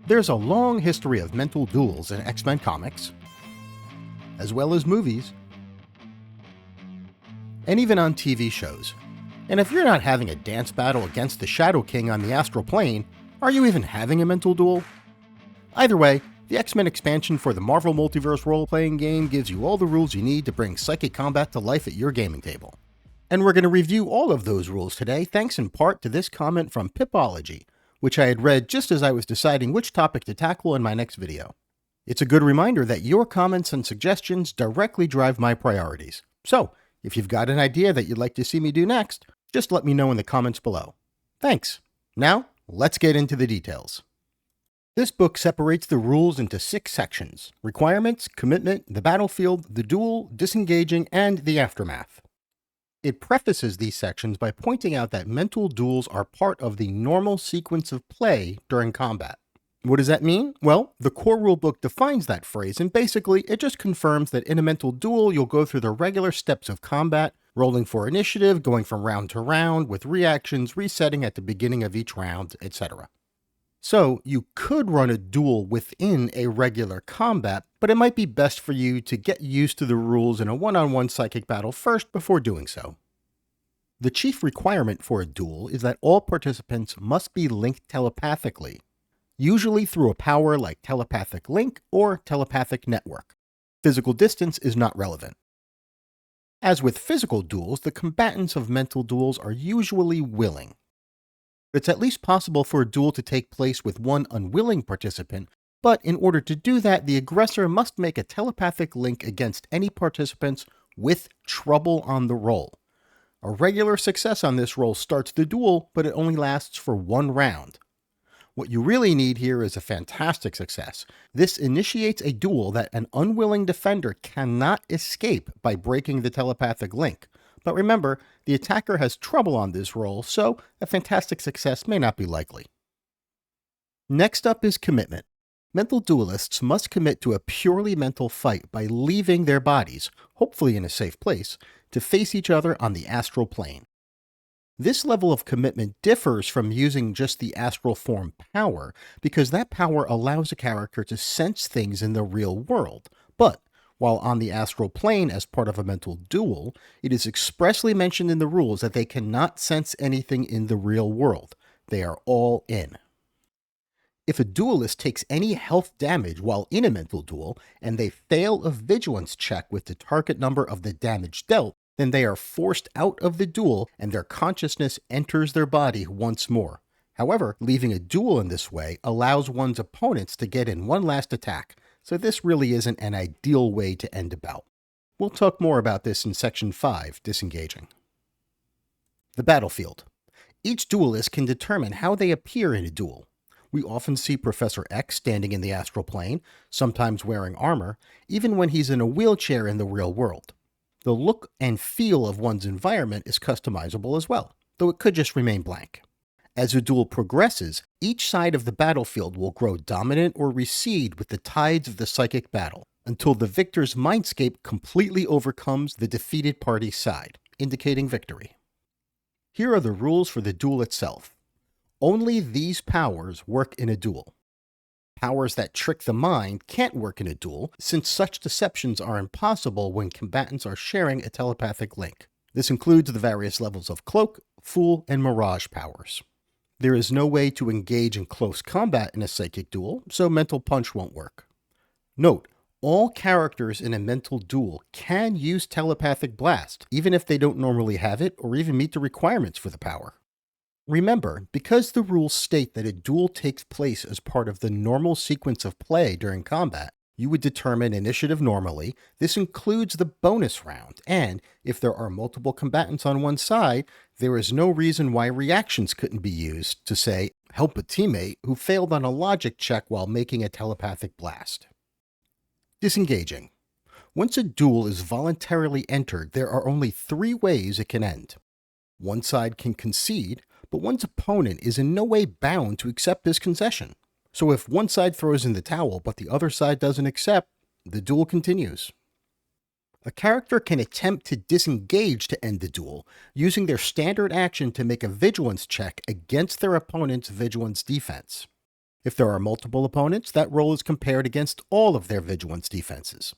There's a long history of mental duels in X-Men comics, as well as movies, and even on TV shows. And if you're not having a dance battle against the Shadow King on the astral plane, are you even having a mental duel? Either way, the X-Men expansion for the Marvel Multiverse Role-Playing Game gives you all the rules you need to bring psychic combat to life at your gaming table. And we're going to review all of those rules today, thanks in part to this comment from Pipology, which I had read just as I was deciding which topic to tackle in my next video. It's a good reminder that your comments and suggestions directly drive my priorities. So, if you've got an idea that you'd like to see me do next, just let me know in the comments below. Thanks. Now, let's get into the details. This book separates the rules into 6 sections: requirements, commitment, the battlefield, the duel, disengaging, and the aftermath. It prefaces these sections by pointing out that mental duels are part of the normal sequence of play during combat. What does that mean? Well, the core rulebook defines that phrase, and basically it just confirms that in a mental duel you'll go through the regular steps of combat, rolling for initiative, going from round to round, with reactions resetting at the beginning of each round, etc. So, you could run a duel within a regular combat, but it might be best for you to get used to the rules in a one-on-one psychic battle first before doing so. The chief requirement for a duel is that all participants must be linked telepathically, usually through a power like telepathic link or telepathic network. Physical distance is not relevant. As with physical duels, the combatants of mental duels are usually willing. It's at least possible for a duel to take place with one unwilling participant, but in order to do that, the aggressor must make a telepathic link against any participants with trouble on the roll. A regular success on this roll starts the duel, but it only lasts for 1 round. What you really need here is a fantastic success. This initiates a duel that an unwilling defender cannot escape by breaking the telepathic link. But remember, the attacker has trouble on this roll, so a fantastic success may not be likely. Next up is commitment. Mental duelists must commit to a purely mental fight by leaving their bodies, hopefully in a safe place, to face each other on the astral plane. This level of commitment differs from using just the astral form power, because that power allows a character to sense things in the real world, but while on the astral plane as part of a mental duel, it is expressly mentioned in the rules that they cannot sense anything in the real world. They are all in. If a duelist takes any health damage while in a mental duel, and they fail a vigilance check with the target number of the damage dealt, then they are forced out of the duel and their consciousness enters their body once more. However, leaving a duel in this way allows one's opponents to get in one last attack, so this really isn't an ideal way to end a bout. We'll talk more about this in Section 5, Disengaging. The battlefield. Each duelist can determine how they appear in a duel. We often see Professor X standing in the astral plane, sometimes wearing armor, even when he's in a wheelchair in the real world. The look and feel of one's environment is customizable as well, though it could just remain blank. As a duel progresses, each side of the battlefield will grow dominant or recede with the tides of the psychic battle, until the victor's mindscape completely overcomes the defeated party's side, indicating victory. Here are the rules for the duel itself. Only these powers work in a duel. Powers that trick the mind can't work in a duel, since such deceptions are impossible when combatants are sharing a telepathic link. This includes the various levels of cloak, fool, and mirage powers. There is no way to engage in close combat in a psychic duel, so mental punch won't work. Note, all characters in a mental duel can use telepathic blast, even if they don't normally have it or even meet the requirements for the power. Remember, because the rules state that a duel takes place as part of the normal sequence of play during combat, you would determine initiative normally. This includes the bonus round, and if there are multiple combatants on one side, there is no reason why reactions couldn't be used to, say, help a teammate who failed on a logic check while making a telepathic blast. Disengaging. Once a duel is voluntarily entered, there are only 3 ways it can end. One side can concede, but one's opponent is in no way bound to accept this concession. So if one side throws in the towel but the other side doesn't accept, the duel continues. A character can attempt to disengage to end the duel, using their standard action to make a vigilance check against their opponent's vigilance defense. If there are multiple opponents, that roll is compared against all of their vigilance defenses.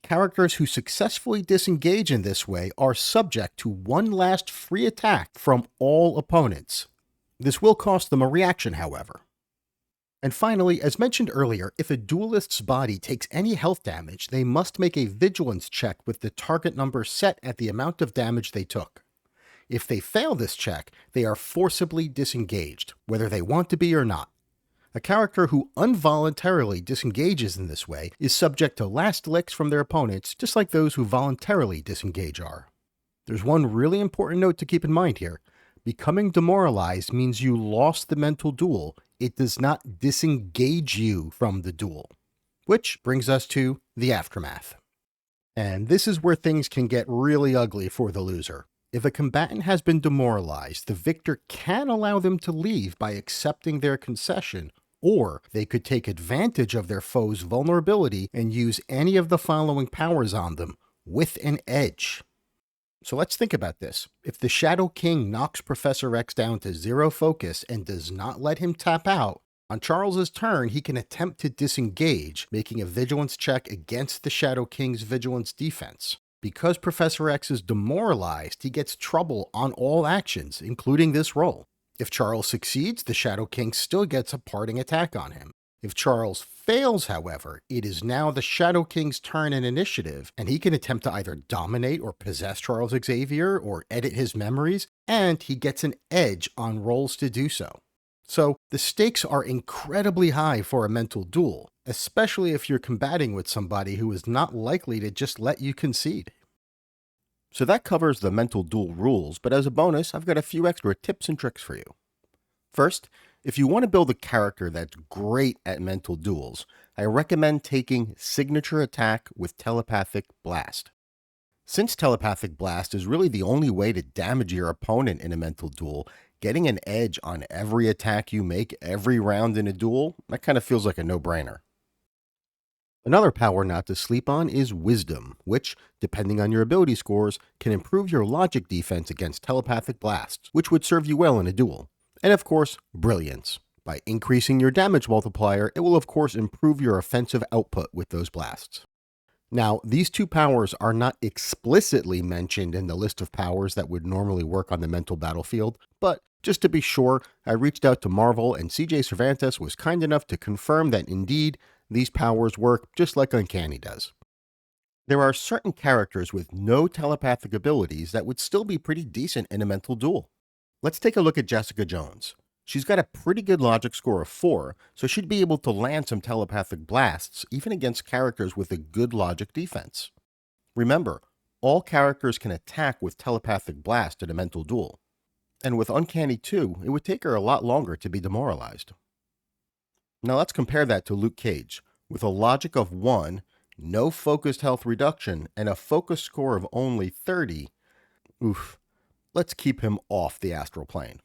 Characters who successfully disengage in this way are subject to one last free attack from all opponents. This will cost them a reaction, however. And finally, as mentioned earlier, if a duelist's body takes any health damage, they must make a vigilance check with the target number set at the amount of damage they took. If they fail this check, they are forcibly disengaged, whether they want to be or not. A character who involuntarily disengages in this way is subject to last licks from their opponents, just like those who voluntarily disengage are. There's one really important note to keep in mind here. Becoming demoralized means you lost the mental duel. It does not disengage you from the duel. Which brings us to the aftermath. And this is where things can get really ugly for the loser. If a combatant has been demoralized, the victor can allow them to leave by accepting their concession, or they could take advantage of their foe's vulnerability and use any of the following powers on them, with an edge. So let's think about this. If the Shadow King knocks Professor X down to 0 focus and does not let him tap out, on Charles's turn he can attempt to disengage, making a vigilance check against the Shadow King's vigilance defense. Because Professor X is demoralized, he gets trouble on all actions, including this roll. If Charles succeeds, the Shadow King still gets a parting attack on him. If Charles fails, however, it is now the Shadow King's turn in initiative, and he can attempt to either dominate or possess Charles Xavier or edit his memories, and he gets an edge on rolls to do so. So the stakes are incredibly high for a mental duel, especially if you're combating with somebody who is not likely to just let you concede. So that covers the mental duel rules, but as a bonus, I've got a few extra tips and tricks for you. First, if you want to build a character that's great at mental duels, I recommend taking Signature Attack with Telepathic Blast. Since Telepathic Blast is really the only way to damage your opponent in a mental duel, getting an edge on every attack you make every round in a duel, that kind of feels like a no-brainer. Another power not to sleep on is Wisdom, which, depending on your ability scores, can improve your logic defense against telepathic blasts, which would serve you well in a duel. And of course, Brilliance. By increasing your damage multiplier, it will of course improve your offensive output with those blasts. Now, these two powers are not explicitly mentioned in the list of powers that would normally work on the mental battlefield, but just to be sure, I reached out to Marvel and CJ Cervantes was kind enough to confirm that indeed, these powers work just like Uncanny does. There are certain characters with no telepathic abilities that would still be pretty decent in a mental duel. Let's take a look at Jessica Jones. She's got a pretty good logic score of 4, so she'd be able to land some telepathic blasts even against characters with a good logic defense. Remember, all characters can attack with telepathic blast in a mental duel. And with Uncanny 2, it would take her a lot longer to be demoralized. Now let's compare that to Luke Cage. With a logic of 1, no focused health reduction, and a focus score of only 30, let's keep him off the astral plane.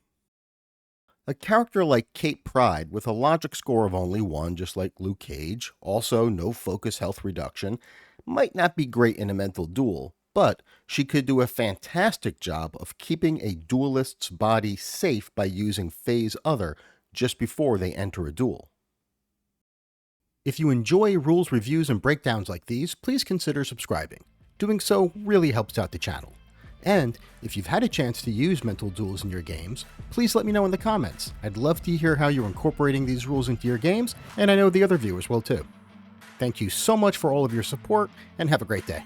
A character like Kate Pryde with a logic score of only 1, just like Luke Cage, also no focus health reduction, might not be great in a mental duel, but she could do a fantastic job of keeping a duelist's body safe by using Phase Other just before they enter a duel. If you enjoy rules reviews and breakdowns like these, please consider subscribing. Doing so really helps out the channel. And if you've had a chance to use mental duels in your games, please let me know in the comments. I'd love to hear how you're incorporating these rules into your games, and I know the other viewers will too. Thank you so much for all of your support, and have a great day.